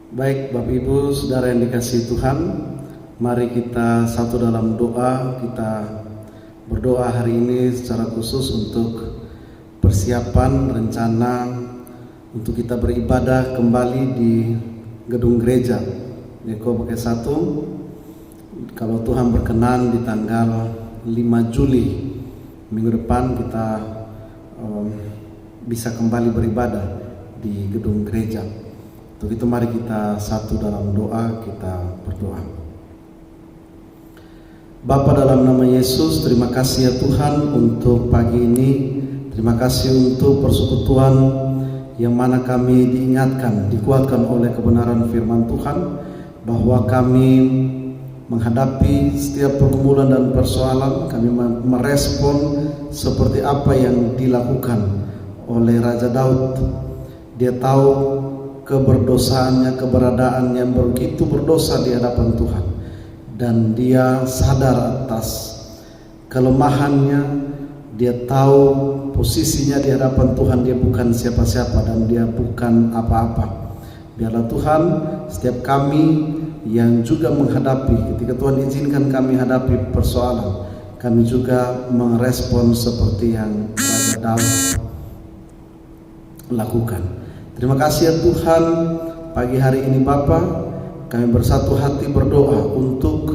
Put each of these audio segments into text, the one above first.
Baik Bapak Ibu Saudara yang dikasihi Tuhan, mari kita satu dalam doa. Kita berdoa hari ini secara khusus untuk persiapan rencana untuk kita beribadah kembali di gedung gereja Eko Pakai 1. Kalau Tuhan berkenan di tanggal 5 Juli minggu depan kita bisa kembali beribadah di gedung gereja. Untuk itu mari kita satu dalam doa, kita berdoa. Bapa, dalam nama Yesus, terima kasih ya Tuhan untuk pagi ini. Terima kasih untuk persekutuan yang mana kami diingatkan, dikuatkan oleh kebenaran firman Tuhan, bahwa kami menghadapi setiap pergumulan dan persoalan, kami merespon seperti apa yang dilakukan oleh Raja Daud. Dia tahu keberdosaannya, keberadaannya yang begitu berdosa di hadapan Tuhan, dan dia sadar atas kelemahannya. Dia tahu posisinya di hadapan Tuhan, dia bukan siapa-siapa dan dia bukan apa-apa. Biarlah Tuhan, setiap kami yang juga menghadapi, ketika Tuhan izinkan kami hadapi persoalan, kami juga merespon seperti yang Raja Daud lakukan. Terima kasih ya Tuhan, pagi hari ini Bapa, kami bersatu hati berdoa untuk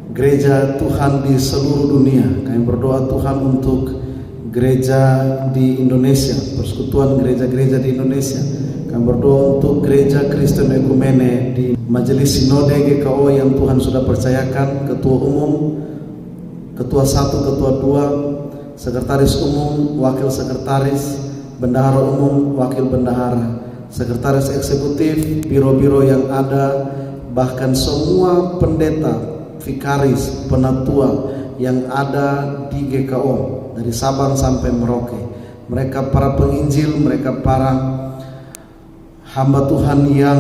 gereja Tuhan di seluruh dunia. Kami berdoa Tuhan untuk gereja di Indonesia, persekutuan gereja-gereja di Indonesia. Kami berdoa untuk gereja Kristen Ekumene di Majelis Sinode GKO yang Tuhan sudah percayakan, ketua umum, ketua 1, ketua 2, sekretaris umum, wakil sekretaris, bendahara umum, wakil bendahara, sekretaris eksekutif, biro-biro yang ada, bahkan semua pendeta, vikaris, penatua yang ada di GKO dari Sabang sampai Merauke. Mereka para penginjil, mereka para hamba Tuhan yang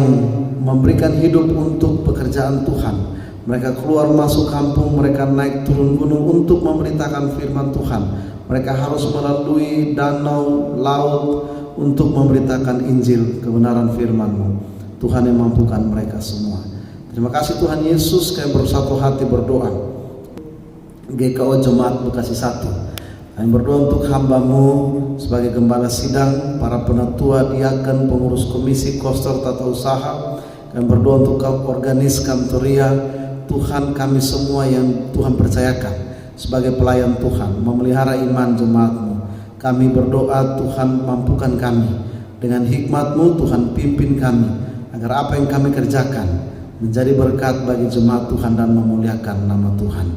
memberikan hidup untuk pekerjaan Tuhan. Mereka keluar masuk kampung, mereka naik turun gunung untuk memberitakan firman Tuhan. Mereka harus melalui danau, laut untuk memberitakan Injil, kebenaran firman-Mu. Tuhan yang mampukan mereka semua. Terima kasih Tuhan Yesus, kami bersatu hati berdoa. GKO Jemaat Bekasi 1. Kami berdoa untuk hamba-Mu sebagai gembala sidang, para penatua, diaken, pengurus komisi, koster, tata usaha. Kami berdoa untuk organis kantoria. Tuhan, kami semua yang Tuhan percayakan sebagai pelayan Tuhan, memelihara iman jemaat-Mu. Kami berdoa Tuhan mampukan kami, dengan hikmat-Mu Tuhan pimpin kami, agar apa yang kami kerjakan menjadi berkat bagi jemaat Tuhan dan memuliakan nama Tuhan.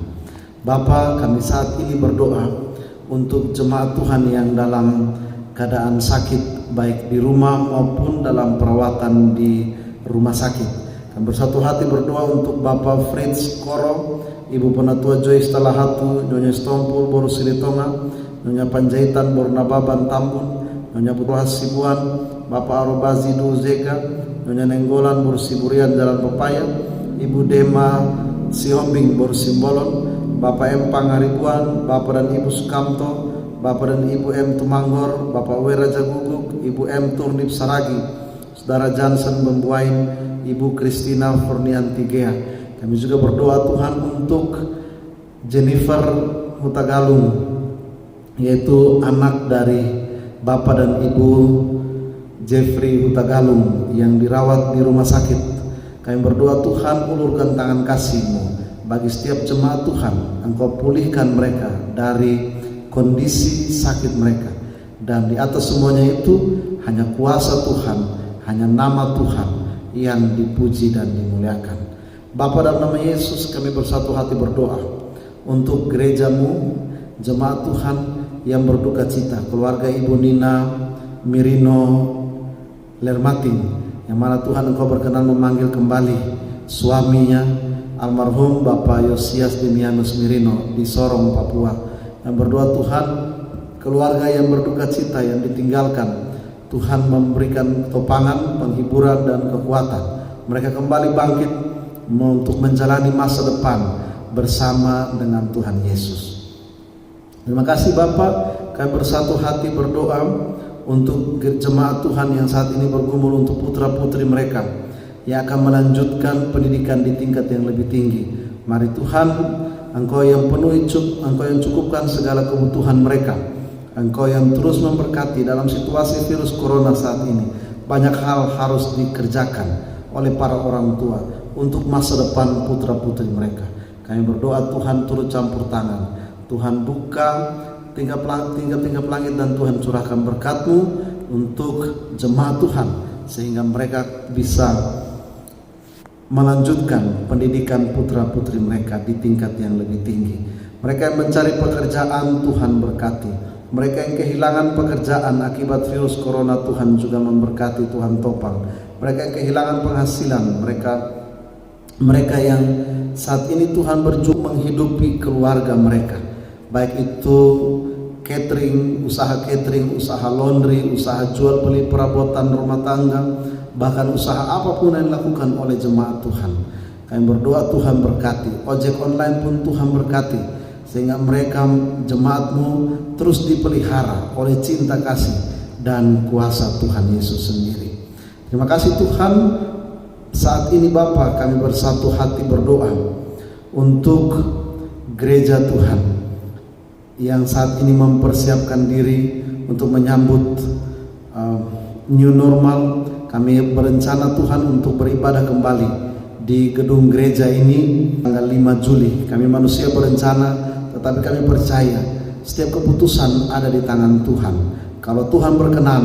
Bapa, kami saat ini berdoa untuk jemaat Tuhan yang dalam keadaan sakit, baik di rumah maupun dalam perawatan di rumah sakit. Kami bersatu hati berdoa untuk Bapak Fritz Koro, Ibu Penatua Joyce Talahatu, Nyonya Stompul Boru Silitonga, Nyonya Panjaitan Bornababan Tambun, Nyonya Putu Hasibuan, Bapak Arobazi Duzega, Nyonya Nenggolan Borsiburian Jalan Pepaya, Ibu Dema Sihombing Borsimbolon, Bapak M Pangaribuan, Bapak dan Ibu Sukamto, Bapak dan Ibu M Tumanggor, Bapak W Raja Guguk, Ibu M Turnip Saragi, Saudara Johnson Bembuain, Ibu Kristina Forniantigea. Kami juga berdoa Tuhan untuk Jennifer Hutagalung, yaitu anak dari Bapak dan Ibu Jeffrey Hutagalung yang dirawat di rumah sakit. Kami berdoa Tuhan, ulurkan tangan kasih-Mu bagi setiap jemaat Tuhan. Engkau pulihkan mereka dari kondisi sakit mereka. Dan di atas semuanya itu hanya kuasa Tuhan, hanya nama Tuhan yang dipuji dan dimuliakan. Bapa, dalam nama Yesus kami bersatu hati berdoa untuk gereja-Mu, jemaat Tuhan yang berduka cita, keluarga Ibu Nina Mirino Lermating, yang mana Tuhan Engkau berkenan memanggil kembali suaminya almarhum Bapak Yosias Dimianus Mirino di Sorong, Papua. Yang berdoa Tuhan, keluarga yang berduka cita yang ditinggalkan, Tuhan memberikan topangan, penghiburan dan kekuatan. Mereka kembali bangkit untuk menjalani masa depan bersama dengan Tuhan Yesus. Terima kasih Bapak, kami bersatu hati berdoa untuk jemaat Tuhan yang saat ini bergumul untuk putra-putri mereka yang akan melanjutkan pendidikan di tingkat yang lebih tinggi. Mari Tuhan, Engkau yang penuhi Engkau yang cukupkan segala kebutuhan mereka. Engkau yang terus memberkati dalam situasi virus corona saat ini. Banyak hal harus dikerjakan oleh para orang tua untuk masa depan putra-putri mereka. Kami berdoa Tuhan turut campur tangan. Tuhan buka tingkap langit dan Tuhan curahkan berkat-Mu untuk jemaat Tuhan sehingga mereka bisa melanjutkan pendidikan putra-putri mereka di tingkat yang lebih tinggi. Mereka yang mencari pekerjaan, Tuhan berkati. Mereka yang kehilangan pekerjaan akibat virus corona, Tuhan juga memberkati, Tuhan topang. Mereka yang kehilangan penghasilan, mereka yang saat ini Tuhan berjuang menghidupi keluarga mereka, baik itu catering, usaha laundry, usaha jual beli perabotan rumah tangga, bahkan usaha apapun yang dilakukan oleh jemaat Tuhan. Kami berdoa Tuhan berkati. Ojek online pun Tuhan berkati, sehingga mereka jemaat-Mu terus dipelihara oleh cinta kasih dan kuasa Tuhan Yesus sendiri. Terima kasih Tuhan. Saat ini Bapa, kami bersatu hati berdoa untuk gereja Tuhan yang saat ini mempersiapkan diri untuk menyambut new normal. Kami berencana Tuhan untuk beribadah kembali di gedung gereja ini tanggal 5 Juli. Kami manusia berencana, tetapi kami percaya setiap keputusan ada di tangan Tuhan. Kalau Tuhan berkenan,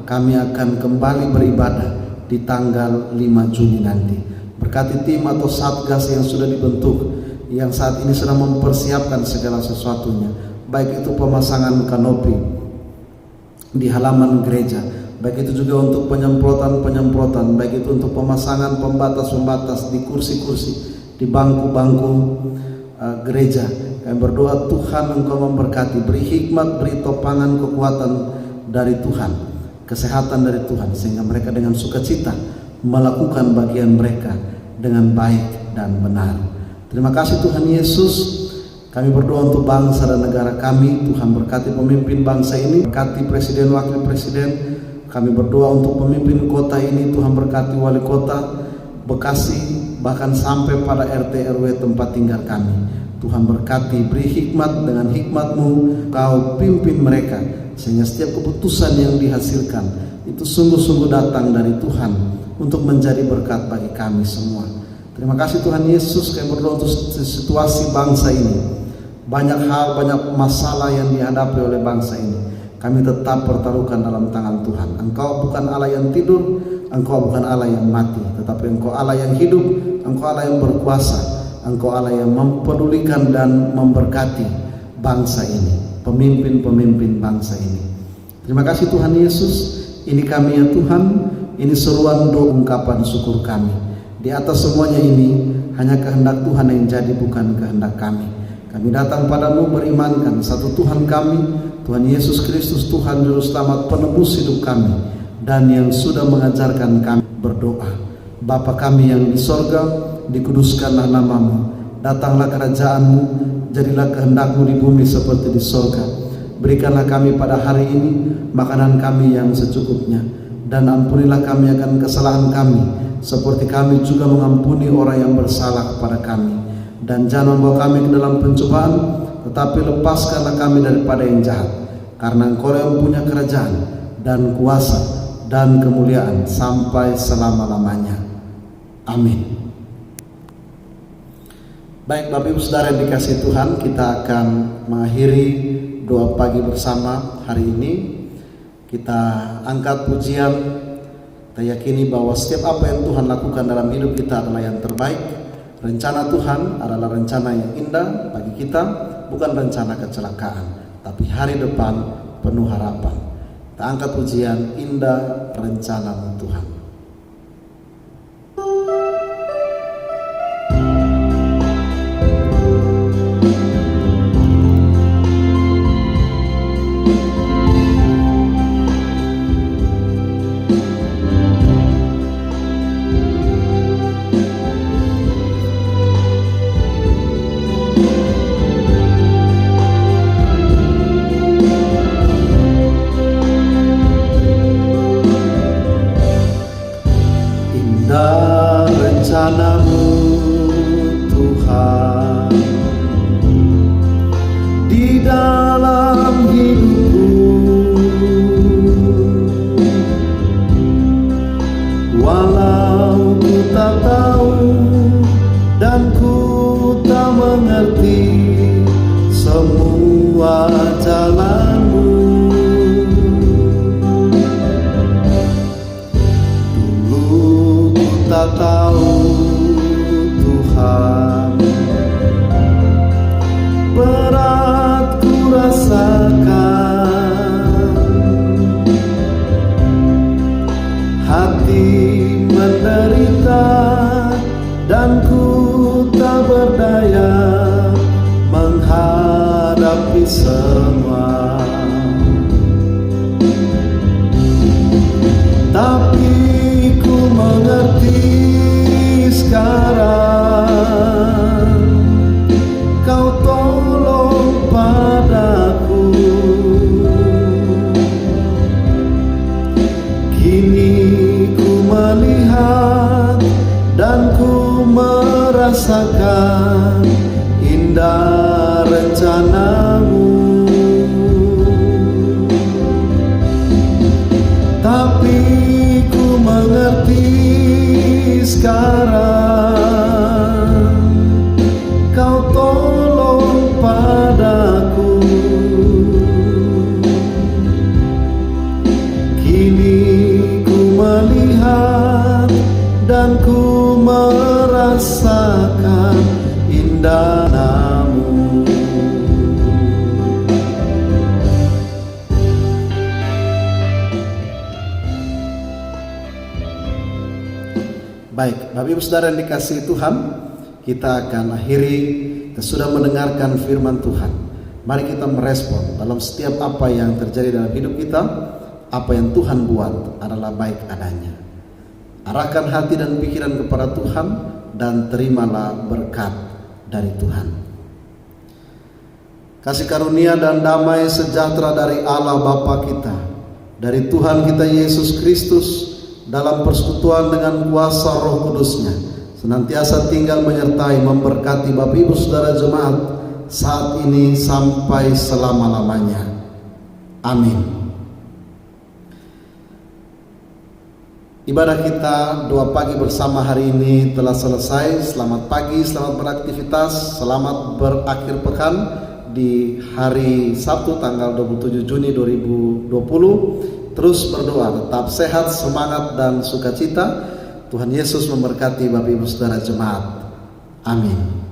kami akan kembali beribadah di tanggal 5 Juni nanti. Berkati tim atau satgas yang sudah dibentuk, yang saat ini sedang mempersiapkan segala sesuatunya, baik itu pemasangan kanopi di halaman gereja, baik itu juga untuk penyemprotan, baik itu untuk pemasangan pembatas-pembatas di kursi-kursi, di bangku-bangku gereja. Kami berdoa Tuhan Engkau memberkati, beri hikmat, beri topangan kekuatan dari Tuhan, kesehatan dari Tuhan, sehingga mereka dengan sukacita melakukan bagian mereka dengan baik dan benar. Terima kasih Tuhan Yesus. Kami berdoa untuk bangsa dan negara kami. Tuhan berkati pemimpin bangsa ini, berkati presiden, wakil presiden. Kami berdoa untuk pemimpin kota ini. Tuhan berkati wali kota Bekasi, bahkan sampai pada RT RW tempat tinggal kami. Tuhan berkati, beri hikmat, dengan hikmat-Mu Kau pimpin mereka, sehingga setiap keputusan yang dihasilkan itu sungguh-sungguh datang dari Tuhan untuk menjadi berkat bagi kami semua. Terima kasih Tuhan Yesus. Kami berdoa untuk situasi bangsa ini. Banyak hal, banyak masalah yang dihadapi oleh bangsa ini. Kami tetap pertaruhkan dalam tangan Tuhan. Engkau bukan Allah yang tidur, Engkau bukan Allah yang mati, tetapi Engkau Allah yang hidup, Engkau Allah yang berkuasa, Engkau Allah yang mempedulikan dan memberkati bangsa ini, pemimpin-pemimpin bangsa ini. Terima kasih Tuhan Yesus. Ini kami ya Tuhan, ini seruan doa ungkapan syukur kami. Di atas semuanya ini hanya kehendak Tuhan yang jadi, bukan kehendak kami. Kami datang padamu berimankan satu Tuhan kami, Tuhan Yesus Kristus, Tuhan Juru Selamat, penebus hidup kami, dan yang sudah mengajarkan kami berdoa. Bapa kami yang di sorga, dikuduskanlah namamu, datanglah kerajaan-Mu, jadilah kehendak-Mu di bumi seperti di sorga. Berikanlah kami pada hari ini makanan kami yang secukupnya, dan ampunilah kami akan kesalahan kami, seperti kami juga mengampuni orang yang bersalah kepada kami. Dan jangan membawa kami ke dalam pencobaan, tetapi lepaskanlah kami daripada yang jahat. Karena Engkau yang punya kerajaan dan kuasa dan kemuliaan sampai selama-lamanya. Amin. Baik Bapak Ibu Saudara yang dikasihi Tuhan, kita akan mengakhiri doa pagi bersama hari ini. Kita angkat pujian. Kita yakini bahwa setiap apa yang Tuhan lakukan dalam hidup kita adalah yang terbaik. Rencana Tuhan adalah rencana yang indah bagi kita, bukan rencana kecelakaan, tapi hari depan penuh harapan. Kita angkat pujian, indah rencana Tuhan. indah rencana-Mu Tuhan di dalam hidupku. Walau ku tak tahu dan ku tak mengerti semua jalan-Mu. Dulu ku tak tahu Tuhan, berat ku rasakan, hati menderita dan ku tak berdaya menghadapi semua. Tapi ku mengerti sekarang, Kau tolong padaku. Kini ku melihat dan ku merasakan indah rencana-Mu. Tapi ku mengerti sekarang, Kau tolong padaku. Kini ku melihat dan ku merasakan indah nama-Mu. Baik, Bapak Ibu Saudara yang dikasihi Tuhan, kita akan akhiri. Kita sudah mendengarkan firman Tuhan. Mari kita merespon dalam setiap apa yang terjadi dalam hidup kita. Apa yang Tuhan buat adalah baik adanya. Arahkan hati dan pikiran kepada Tuhan dan terimalah berkat dari Tuhan. Kasih karunia dan damai sejahtera dari Allah Bapa kita, dari Tuhan kita Yesus Kristus, dalam persekutuan dengan kuasa Roh Kudus-Nya, senantiasa tinggal menyertai memberkati Bapak Ibu Saudara jemaat saat ini sampai selama-lamanya. Amin. Ibadah kita doa pagi bersama hari ini telah selesai. Selamat pagi, selamat beraktivitas, selamat berakhir pekan di hari Sabtu tanggal 27 Juni 2020. Terus berdoa, tetap sehat, semangat dan sukacita. Tuhan Yesus memberkati Bapak Ibu Saudara jemaat. Amin.